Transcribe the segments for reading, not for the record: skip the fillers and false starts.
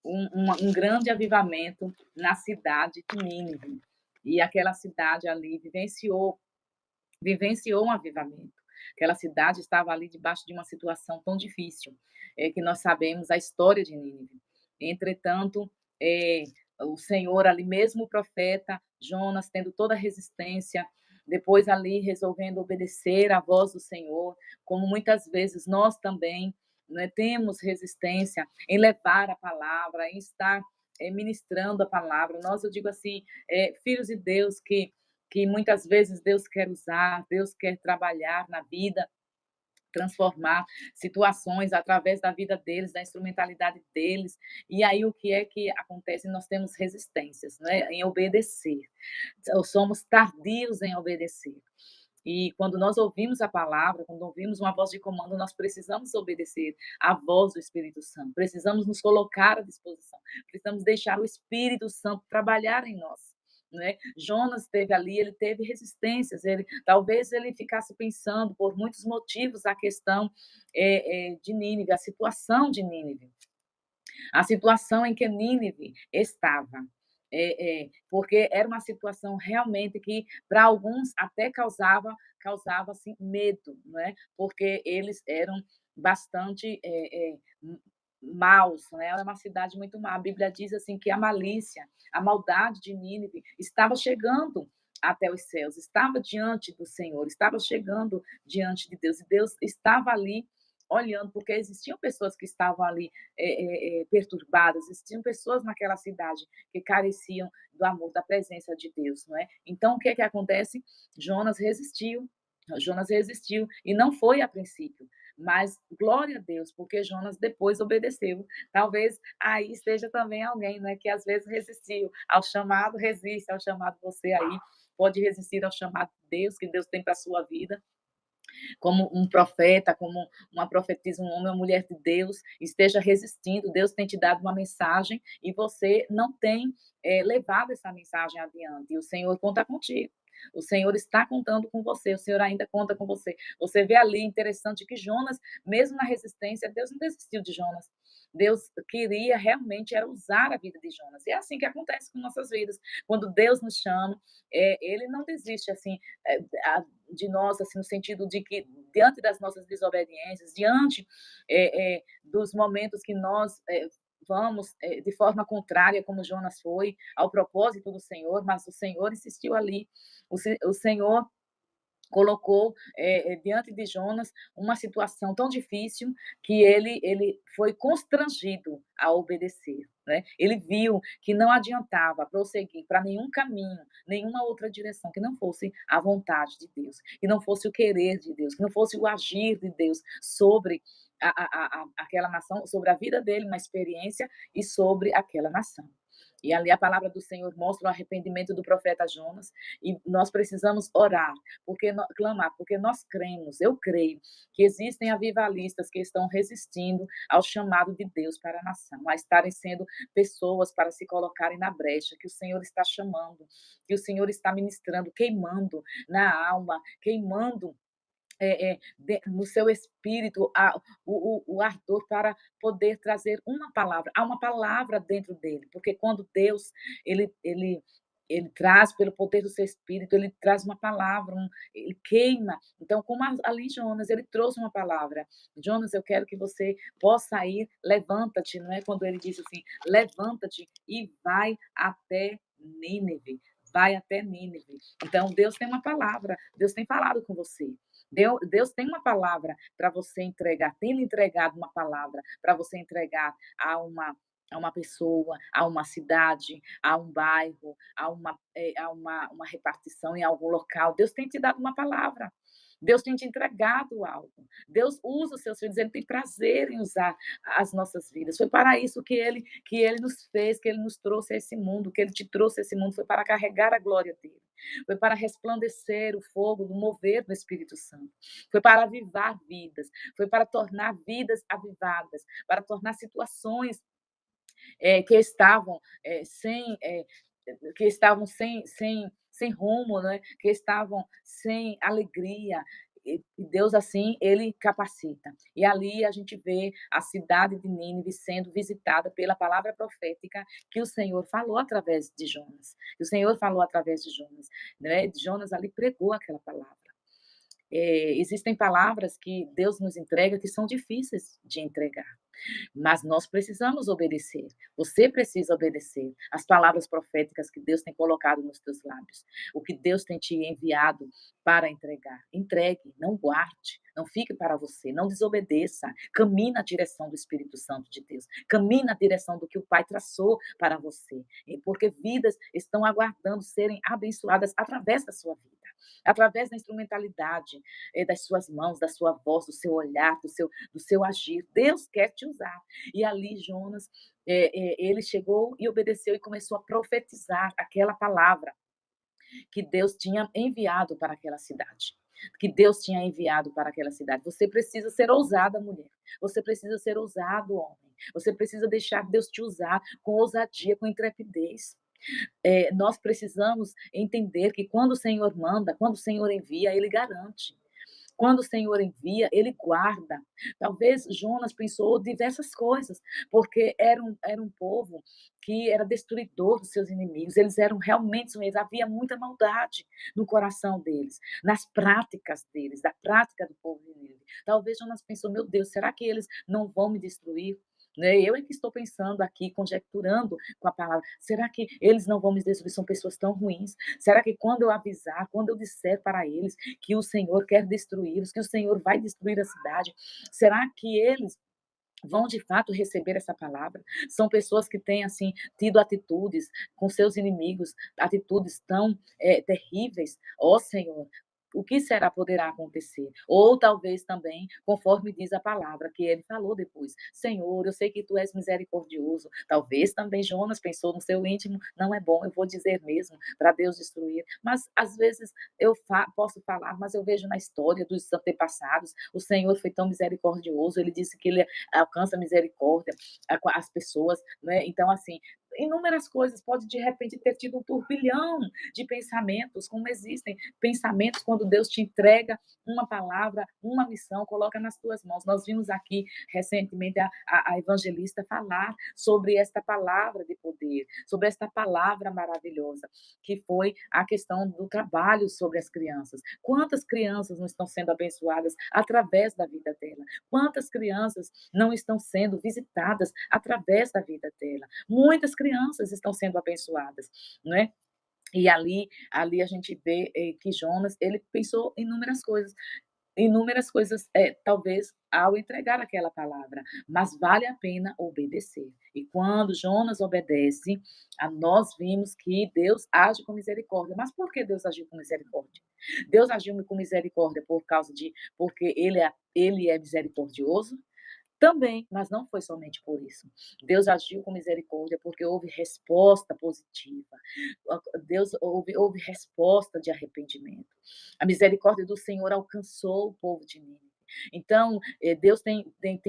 um grande avivamento na cidade de Nínive. E aquela cidade ali vivenciou um avivamento. Aquela cidade estava ali debaixo de uma situação tão difícil, que nós sabemos a história de Nínive. Entretanto, eh, o Senhor ali, mesmo o profeta Jonas tendo toda a resistência, depois ali resolvendo obedecer à voz do Senhor, como muitas vezes nós também, né, temos resistência em levar a palavra, em estar ministrando a palavra. Nós, eu digo assim, filhos de Deus que muitas vezes Deus quer usar, Deus quer trabalhar na vida, transformar situações através da vida deles, da instrumentalidade deles. E aí o que é que acontece? Nós temos resistências, né, em obedecer. Somos tardios em obedecer. E quando nós ouvimos a palavra, quando ouvimos uma voz de comando, nós precisamos obedecer à voz do Espírito Santo. Precisamos nos colocar à disposição. Precisamos deixar o Espírito Santo trabalhar em nós. Né? Jonas esteve ali, ele teve resistências, talvez ele ficasse pensando por muitos motivos a questão de Nínive, a situação de Nínive, a situação em que Nínive estava. Porque era uma situação realmente que para alguns até causava assim, medo, né? Porque eles eram bastante maus, né? Era uma cidade muito má. A Bíblia diz assim que a malícia, a maldade de Nínive estava chegando até os céus, estava diante do Senhor, estava chegando diante de Deus, e Deus estava ali olhando, porque existiam pessoas que estavam ali perturbadas, existiam pessoas naquela cidade que careciam do amor, da presença de Deus, não é? Então, o que é que acontece? Jonas resistiu, Jonas resistiu, e não foi a princípio, mas glória a Deus, porque Jonas depois obedeceu. Talvez aí esteja também alguém, né, que às vezes resistiu ao chamado, resiste ao chamado, você aí pode resistir ao chamado de Deus, que Deus tem para a sua vida, como um profeta, como uma profetisa, um homem ou mulher de Deus, esteja resistindo. Deus tem te dado uma mensagem e você não tem levado essa mensagem adiante. E o Senhor conta contigo. O Senhor está contando com você, o Senhor ainda conta com você. Você vê ali, interessante, que Jonas, mesmo na resistência, Deus não desistiu de Jonas. Deus queria realmente era usar a vida de Jonas. E é assim que acontece com nossas vidas. Quando Deus nos chama, Ele não desiste assim de nós, assim, no sentido de que diante das nossas desobediências, diante dos momentos que nós vamos de forma contrária, como Jonas foi, ao propósito do Senhor, mas o Senhor insistiu ali. O Senhor colocou diante de Jonas uma situação tão difícil que ele foi constrangido a obedecer. Né? Ele viu que não adiantava prosseguir para nenhum caminho, nenhuma outra direção que não fosse a vontade de Deus, que não fosse o querer de Deus, que não fosse o agir de Deus sobre aquela nação, sobre a vida dele, uma experiência e sobre aquela nação. E ali a palavra do Senhor mostra o arrependimento do profeta Jonas, e nós precisamos orar, clamar, porque nós cremos, eu creio, que existem avivalistas que estão resistindo ao chamado de Deus para a nação, a estarem sendo pessoas para se colocarem na brecha, que o Senhor está chamando, que o Senhor está ministrando, queimando na alma, queimando no seu espírito o ardor para poder trazer uma palavra. Há uma palavra dentro dele, porque quando Deus ele traz pelo poder do seu espírito, ele traz uma palavra, ele queima. Então, como ali Jonas, ele trouxe uma palavra. Jonas, eu quero que você possa ir, levanta-te, não é? Quando ele disse assim, levanta-te e vai até Nínive. Vai até Nínive. Então, Deus tem uma palavra, Deus tem falado com você. Deus tem uma palavra para você entregar, tem lhe entregado uma palavra para você entregar a uma pessoa, a uma cidade, a um bairro, uma repartição em algum local. Deus tem te dado uma palavra. Deus tem te entregado algo. Deus usa os seus filhos, Ele tem prazer em usar as nossas vidas. Foi para isso que ele nos fez, que Ele nos trouxe a esse mundo, que Ele te trouxe a esse mundo, foi para carregar a glória dEle. Foi para resplandecer o fogo do mover do Espírito Santo. Foi para avivar vidas. Foi para tornar vidas avivadas. Para tornar situações que estavam sem rumo, né? Que estavam sem alegria. e Deus, assim, ele capacita. E ali a gente vê a cidade de Nínive sendo visitada pela palavra profética que o Senhor falou através de Jonas. Que o Senhor falou através de Jonas, né? Jonas ali pregou aquela palavra. Existem palavras que Deus nos entrega que são difíceis de entregar. Mas nós precisamos obedecer. Você precisa obedecer as palavras proféticas que Deus tem colocado nos teus lábios. O que Deus tem te enviado para entregar. Entregue, não guarde, não fique para você, não desobedeça. Caminhe na direção do Espírito Santo de Deus. Caminhe na direção do que o Pai traçou para você. Porque vidas estão aguardando serem abençoadas através da sua vida. Através da instrumentalidade das suas mãos, da sua voz, do seu olhar, do seu agir. Deus quer te usar. E ali Jonas, ele chegou e obedeceu e começou a profetizar aquela palavra que Deus tinha enviado para aquela cidade. Que Deus tinha enviado para aquela cidade. Você precisa ser ousada, mulher. Você precisa ser ousado, homem. Você precisa deixar Deus te usar com ousadia, com intrepidez. Nós precisamos entender que quando o Senhor manda, quando o Senhor envia, Ele garante. Quando o Senhor envia, Ele guarda. Talvez Jonas pensou diversas coisas, porque era um povo que era destruidor dos seus inimigos. Eles eram realmente ruins, havia muita maldade no coração deles, nas práticas deles, da prática do povo de Nínive. Talvez Jonas pensou: meu Deus, será que eles não vão me destruir? Né? Eu é que estou pensando aqui, conjecturando com a palavra. Será que eles não vão me destruir? São pessoas tão ruins. Será que quando eu avisar, quando eu disser para eles que o Senhor quer destruí-los, que o Senhor vai destruir a cidade, será que eles vão de fato receber essa palavra? São pessoas que têm assim tido atitudes com seus inimigos, atitudes tão terríveis. Ó Senhor, o que será poderá acontecer? Ou talvez também, conforme diz a palavra, que ele falou depois: Senhor, eu sei que tu és misericordioso. Talvez também Jonas pensou no seu íntimo: não é bom, eu vou dizer mesmo, para Deus destruir. Mas às vezes eu posso falar, mas eu vejo na história dos antepassados, o Senhor foi tão misericordioso, ele disse que ele alcança misericórdia com as pessoas, né? Então, assim, inúmeras coisas, pode de repente ter tido um turbilhão de pensamentos, como existem pensamentos quando Deus te entrega uma palavra, uma missão, coloca nas tuas mãos. Nós vimos aqui recentemente a evangelista falar sobre esta palavra de poder, sobre esta palavra maravilhosa, que foi a questão do trabalho sobre as crianças. Quantas crianças não estão sendo abençoadas através da vida dela? Quantas crianças não estão sendo visitadas através da vida dela? Muitas crianças estão sendo abençoadas, né? E ali a gente vê que Jonas, ele pensou inúmeras coisas, talvez ao entregar aquela palavra, mas vale a pena obedecer. E quando Jonas obedece, nós vimos que Deus age com misericórdia. Mas por que Deus agiu com misericórdia? Deus agiu com misericórdia porque ele é misericordioso? Também, mas não foi somente por isso. Deus agiu com misericórdia porque houve resposta positiva. Deus houve resposta de arrependimento. A misericórdia do Senhor alcançou o povo de Nínive. Então, Deus tem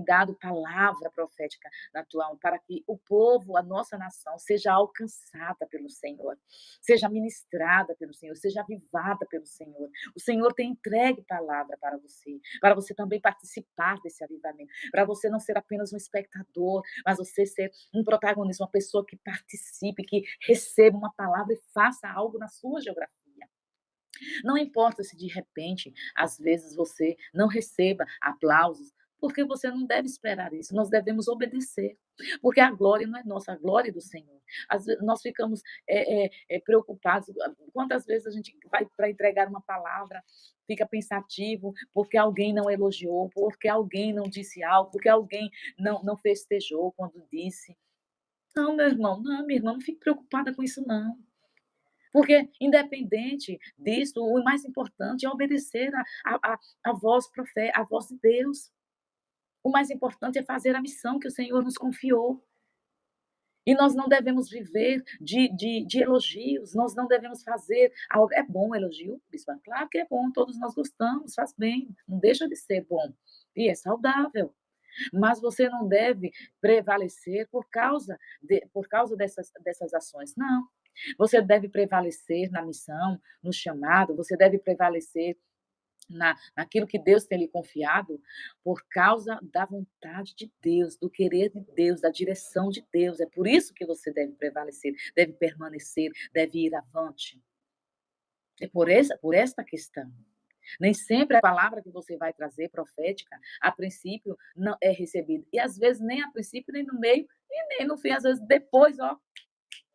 dado palavra profética na tua alma para que o povo, a nossa nação, seja alcançada pelo Senhor, seja ministrada pelo Senhor, seja avivada pelo Senhor. O Senhor tem entregue palavra para você também participar desse avivamento, para você não ser apenas um espectador, mas você ser um protagonista, uma pessoa que participe, que receba uma palavra e faça algo na sua geografia. Não importa se de repente, às vezes, você não receba aplausos, porque você não deve esperar isso, nós devemos obedecer, porque a glória não é nossa, a glória é do Senhor. Às vezes, nós ficamos preocupados, quantas vezes a gente vai para entregar uma palavra, fica pensativo, porque alguém não elogiou, porque alguém não disse algo, porque alguém não festejou quando disse. Não, meu irmão, não, minha irmã, não fique preocupada com isso não. Porque, independente disso, o mais importante é obedecer a voz a voz de Deus. O mais importante é fazer a missão que o Senhor nos confiou. E nós não devemos viver de elogios, nós não devemos fazer algo. É bom elogio, bispo? Claro que é bom, todos nós gostamos, faz bem, não deixa de ser bom. E é saudável. Mas você não deve prevalecer por causa dessas ações. Não. Você deve prevalecer na missão, no chamado, você deve prevalecer naquilo que Deus tem lhe confiado, por causa da vontade de Deus, do querer de Deus, da direção de Deus. É por isso que você deve prevalecer, deve permanecer, deve ir avante. É por esta questão. Nem sempre a palavra que você vai trazer profética, a princípio, não é recebida. E às vezes nem a princípio, nem no meio, e nem no fim, às vezes depois, ó,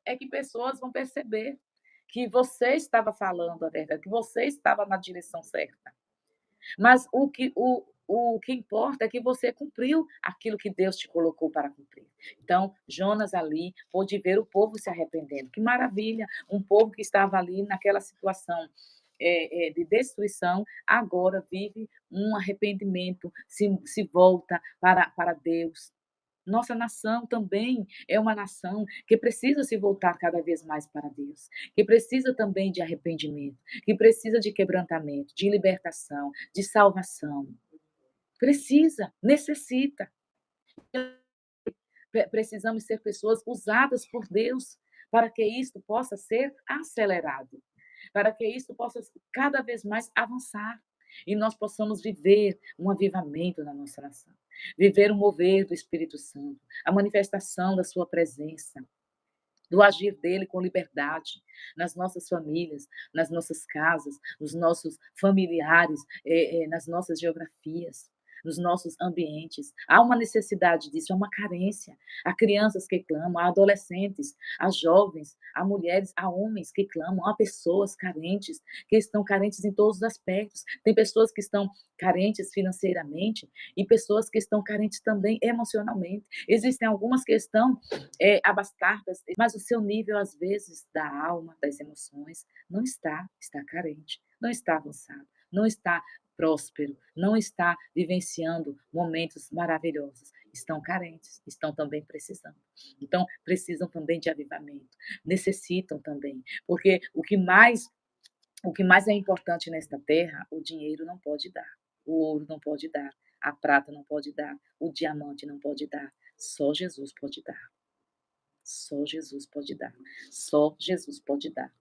é que pessoas vão perceber que você estava falando a verdade, que você estava na direção certa. Mas o que importa é que você cumpriu aquilo que Deus te colocou para cumprir. Então, Jonas ali pôde ver o povo se arrependendo. Que maravilha! Um povo que estava ali naquela situação de destruição, agora vive um arrependimento, se volta para Deus. Nossa nação também é uma nação que precisa se voltar cada vez mais para Deus, que precisa também de arrependimento, que precisa de quebrantamento, de libertação, de salvação. Precisa, necessita. Precisamos ser pessoas usadas por Deus para que isto possa ser acelerado, para que isto possa cada vez mais avançar e nós possamos viver um avivamento na nossa nação, viver o mover do Espírito Santo, a manifestação da sua presença, do agir dele com liberdade nas nossas famílias, nas nossas casas, nos nossos familiares, nas nossas geografias, nos nossos ambientes. Há uma necessidade disso, há uma carência. Há crianças que clamam, há adolescentes, há jovens, há mulheres, há homens que clamam, há pessoas carentes, que estão carentes em todos os aspectos. Tem pessoas que estão carentes financeiramente e pessoas que estão carentes também emocionalmente. Existem algumas que estão abastardas, mas o seu nível, às vezes, da alma, das emoções, não está carente, não está avançado, não está próspero, não está vivenciando momentos maravilhosos. Estão carentes, estão também precisando. Então, precisam também de avivamento, necessitam também, porque o que mais é importante nesta terra, o dinheiro não pode dar, o ouro não pode dar, a prata não pode dar, o diamante não pode dar, só Jesus pode dar. Só Jesus pode dar. Só Jesus pode dar.